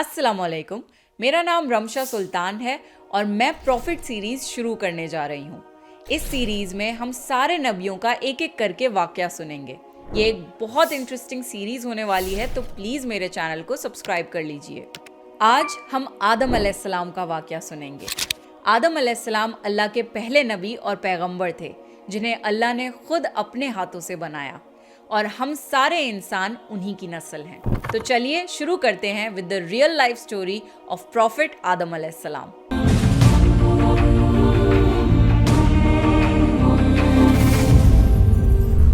अस्सलाम वालेकुम। मेरा नाम रमशा सुल्तान है और मैं प्रॉफिट सीरीज शुरू करने जा रही हूँ। इस सीरीज में हम सारे नबियों का एक एक करके वाकया सुनेंगे। ये एक बहुत इंटरेस्टिंग सीरीज होने वाली है, तो प्लीज़ मेरे चैनल को सब्सक्राइब कर लीजिए। आज हम आदम अलैहिस्सलाम का वाकया सुनेंगे। आदम अलैहिस्सलाम अल्लाह के पहले नबी और पैगंबर थे, जिन्हें अल्लाह ने खुद अपने हाथों से बनाया, और हम सारे इंसान उन्हीं की नस्ल हैं। तो चलिए शुरू करते हैं with the real life story of prophet Adam अलैहिस्सलाम।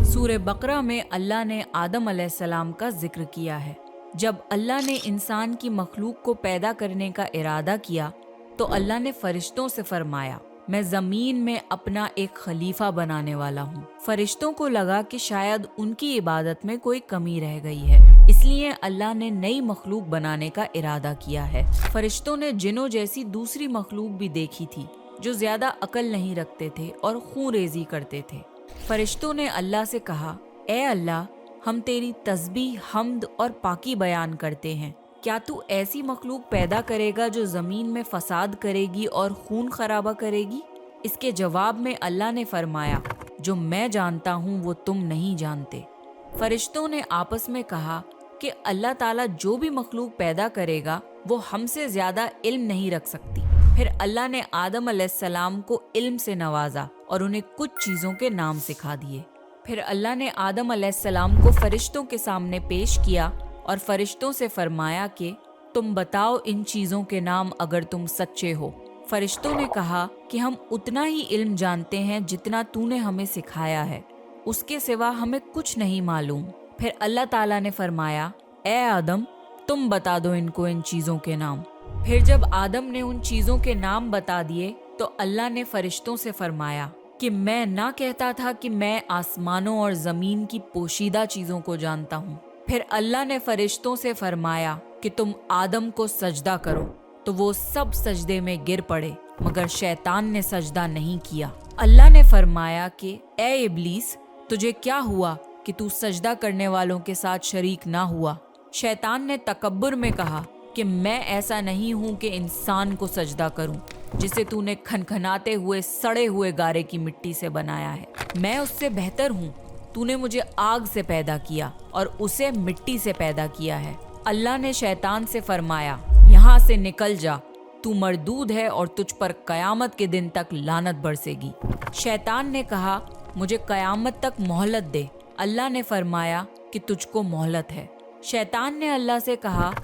सूरह बकरा में अल्लाह ने आदम अलैहिस्सलाम का जिक्र किया है। जब अल्लाह ने इंसान की मखलूक को पैदा करने का इरादा किया तो अल्लाह ने फरिश्तों से फरमाया, मैं ज़मीन में अपना एक खलीफा बनाने वाला हूँ। फरिश्तों को लगा कि शायद उनकी इबादत में कोई कमी रह गई है, इसलिए अल्लाह ने नई मखलूक बनाने का इरादा किया है। फरिश्तों ने जिन्नों जैसी दूसरी मखलूक भी देखी थी जो ज्यादा अकल नहीं रखते थे और खून रेजी करते थे। फरिश्तों ने अल्लाह से कहा, ए अल्लाह, हम तेरी तस्बीह, हम्द और पाकी बयान करते हैं। क्या तू ऐसी मखलूक पैदा करेगा जो ज़मीन में फसाद करेगी और खून खराबा करेगी? इसके जवाब में अल्लाह ने फरमाया, जो मैं जानता हूँ वो तुम नहीं जानते। फरिश्तों ने आपस में कहा कि अल्लाह ताला जो भी मखलूक पैदा करेगा वो हमसे ज़्यादा इल्म नहीं रख सकती। फिर अल्लाह ने आदम अलैहिस्सलाम को इल्म से नवाजा और उन्हें कुछ चीज़ों के नाम सिखा दिए। फिर अल्लाह ने आदम अलैहिस्सलाम को फरिश्तों के सामने पेश किया और फरिश्तों से फरमाया कि तुम बताओ इन चीज़ों के नाम अगर तुम सच्चे हो। फरिश्तों ने कहा कि हम उतना ही इल्म जानते हैं जितना तूने हमें सिखाया है, उसके सिवा हमें कुछ नहीं मालूम। फिर अल्लाह ताला ने फरमाया, ए आदम, तुम बता दो इनको इन चीज़ों के नाम। फिर जब आदम ने उन चीज़ों के नाम बता दिए तो अल्लाह ने फरिश्तों से फरमाया कि मैं ना कहता था कि मैं आसमानों और ज़मीन की पोशीदा चीज़ों को जानता हूँ। फिर अल्लाह ने फरिश्तों से फरमाया कि तुम आदम को सजदा करो, तो वो सब सजदे में गिर पड़े, मगर शैतान ने सजदा नहीं किया। अल्लाह ने फरमाया कि ए इब्लीस, तुझे क्या हुआ कि तू सजदा करने वालों के साथ शरीक ना हुआ? शैतान ने तकब्बुर में कहा कि मैं ऐसा नहीं हूँ कि इंसान को सजदा करूँ जिसे तूने खनखनाते हुए सड़े हुए गारे की मिट्टी से बनाया है। मैं उससे बेहतर हूँ। तूने मुझे आग से पैदा किया और उसे मिट्टी से पैदा किया है। अल्लाह ने शैतान से फरमाया, यहाँ से निकल जा, तू मरदूद है और तुझ पर कयामत के दिन तक लानत बरसेगी। शैतान ने कहा, मुझे कयामत तक मोहलत दे। अल्लाह ने फरमाया कि तुझको मोहलत है। शैतान ने अल्लाह से कहा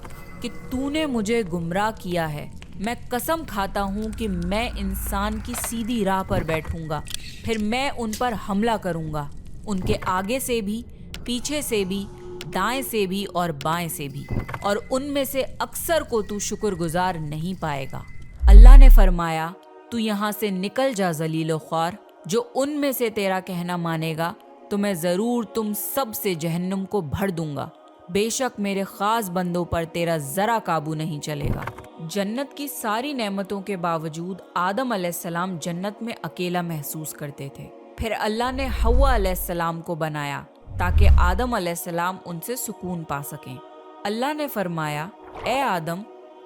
कि तूने मुझे गुमराह किया है। मैं कसम खाता हूँ कि मैं इंसान की सीधी राह पर बैठूंगा, फिर मैं उन पर हमला करूंगा, उनके आगे से भी, पीछे से भी, दाएं से भी और बाएं से भी, और उनमें से अक्सर को तू शुक्रगुजार नहीं पाएगा। अल्लाह ने फरमाया, तू यहाँ से निकल जा ज़लील ख्वार। जो उनमें से तेरा कहना मानेगा तो मैं ज़रूर तुम सब से जहन्नुम को भर दूंगा। बेशक मेरे खास बंदों पर तेरा ज़रा काबू नहीं चलेगा। जन्नत की सारी नेमतों के बावजूद आदम अलैहिस्सलाम जन्नत में अकेला महसूस करते थे। फिर अल्लाह ने हव्वा अलैहिस्सलाम को बनाया ताकि आदम अलैहिस्सलाम उनसे सुकून पा सकें। अल्लाह ने फरमाया, ए आदम,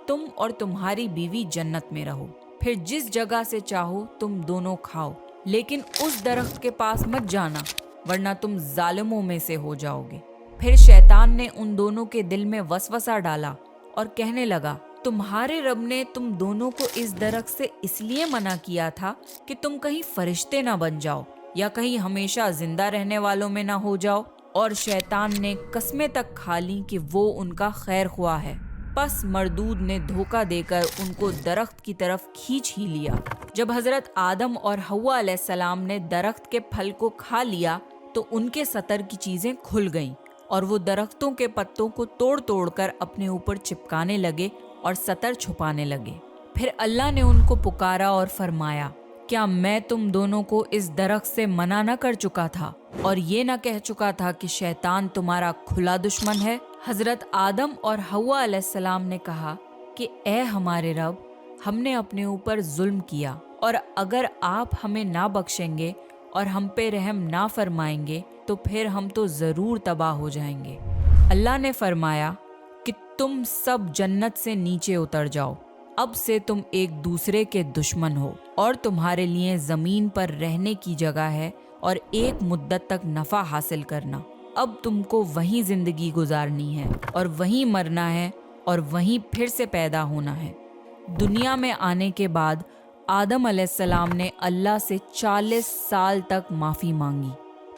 तुम और तुम्हारी बीवी जन्नत में रहो, फिर जिस जगह से चाहो तुम दोनों खाओ, लेकिन उस दरख्त के पास मत जाना वरना तुम जालिमों में से हो जाओगे। फिर शैतान ने उन दोनों के दिल में वसवसा डाला और कहने लगा, तुम्हारे रब ने तुम दोनों को इस दरख्त से इसलिए मना किया था कि तुम कहीं फरिश्ते ना बन जाओ या कहीं हमेशा जिंदा रहने वालों में ना हो जाओ। और शैतान ने कस्में तक खा ली कि वो उनका खैर ख्वाह है। बस मरदूद ने धोखा देकर उनको दरख्त की तरफ खींच ही लिया। जब हजरत आदम और हव्वा अलैहिस्सलाम ने दरख्त के फल को खा लिया तो उनके सतर की चीजें खुल गईं और वो दरख्तों के पत्तों को तोड़ तोड़ कर अपने ऊपर चिपकाने लगे और सतर छुपाने लगे। फिर अल्लाह ने उनको पुकारा और फरमाया, क्या मैं तुम दोनों को इस दरख्त से मना न कर चुका था और ये न कह चुका था कि शैतान तुम्हारा खुला दुश्मन है? हजरत आदम और हव्वा अलैहिस्सलाम ने कहा कि ए हमारे रब, हमने अपने ऊपर जुल्म किया और अगर आप हमें ना बख्शेंगे और हम पे रहम ना फरमाएंगे तो फिर हम तो ज़रूर तबाह हो जाएंगे। अल्लाह ने फरमाया कि तुम सब जन्नत से नीचे उतर जाओ, अब से तुम एक दूसरे के दुश्मन हो और तुम्हारे लिए जमीन पर रहने की जगह है और एक मुद्दत तक नफा हासिल करना। अब तुमको वहीं जिंदगी गुजारनी है और वहीं मरना है और वहीं फिर से पैदा होना है। दुनिया में आने के बाद आदम अलैहिस्सलाम ने अल्लाह से 40 साल तक माफ़ी मांगी।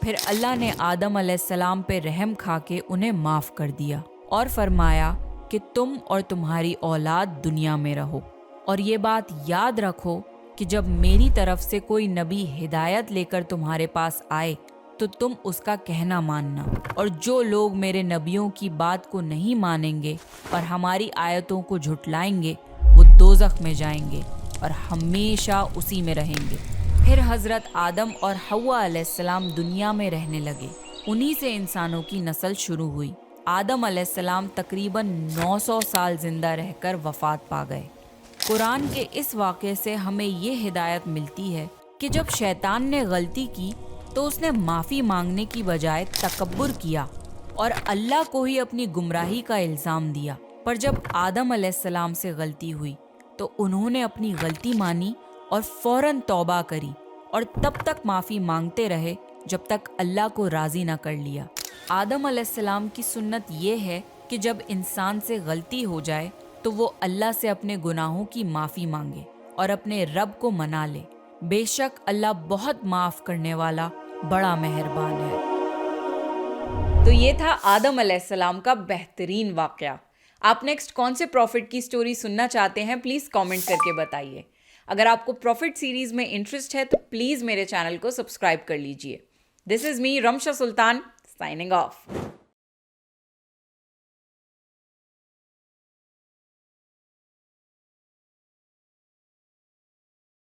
फिर अल्लाह ने आदम अलैहिस्सलाम पे रहम खा के उन्हें माफ़ कर दिया और फरमाया कि तुम और तुम्हारी औलाद दुनिया में रहो। और ये बात याद रखो कि जब मेरी तरफ से कोई नबी हिदायत लेकर तुम्हारे पास आए तो तुम उसका कहना मानना, और जो लोग मेरे नबियों की बात को नहीं मानेंगे और हमारी आयतों को झुटलाएंगे वो दोज़ख में जाएंगे और हमेशा उसी में रहेंगे। फिर हज़रत आदम और हव्वा अलैहिस्सलाम दुनिया में रहने लगे। उन्हीं से इंसानों की नस्ल शुरू हुई। आदम अलैहिस्सलाम तकरीबन 900 साल जिंदा रहकर वफात पा गए। कुरान के इस वाक़े से हमें ये हिदायत मिलती है कि जब शैतान ने गलती की तो उसने माफ़ी मांगने की बजाय तकब्बुर किया और अल्लाह को ही अपनी गुमराही का इल्ज़ाम दिया। पर जब आदम अलैहिस्सलाम से गलती हुई तो उन्होंने अपनी गलती मानी और फ़ौरन तौबा करी और तब तक माफ़ी मांगते रहे जब तक अल्लाह को राज़ी न कर लिया। आदम अलैहिस्सलाम की सुन्नत ये है कि जब इंसान से गलती हो जाए तो वो अल्लाह से अपने गुनाहों की माफ़ी मांगे और अपने रब को मना ले। बेशक अल्लाह बहुत माफ़ करने वाला, बड़ा मेहरबान है। तो ये था आदम अलैहिस्सलाम का बेहतरीन वाक़या। आप नेक्स्ट कौन से प्रॉफिट की स्टोरी सुनना चाहते हैं, प्लीज़ कमेंट करके बताइए। अगर आपको प्रॉफिट सीरीज़ में इंटरेस्ट है तो प्लीज़ मेरे चैनल को सब्सक्राइब कर लीजिए। This is me Ramsha Sultan, signing off.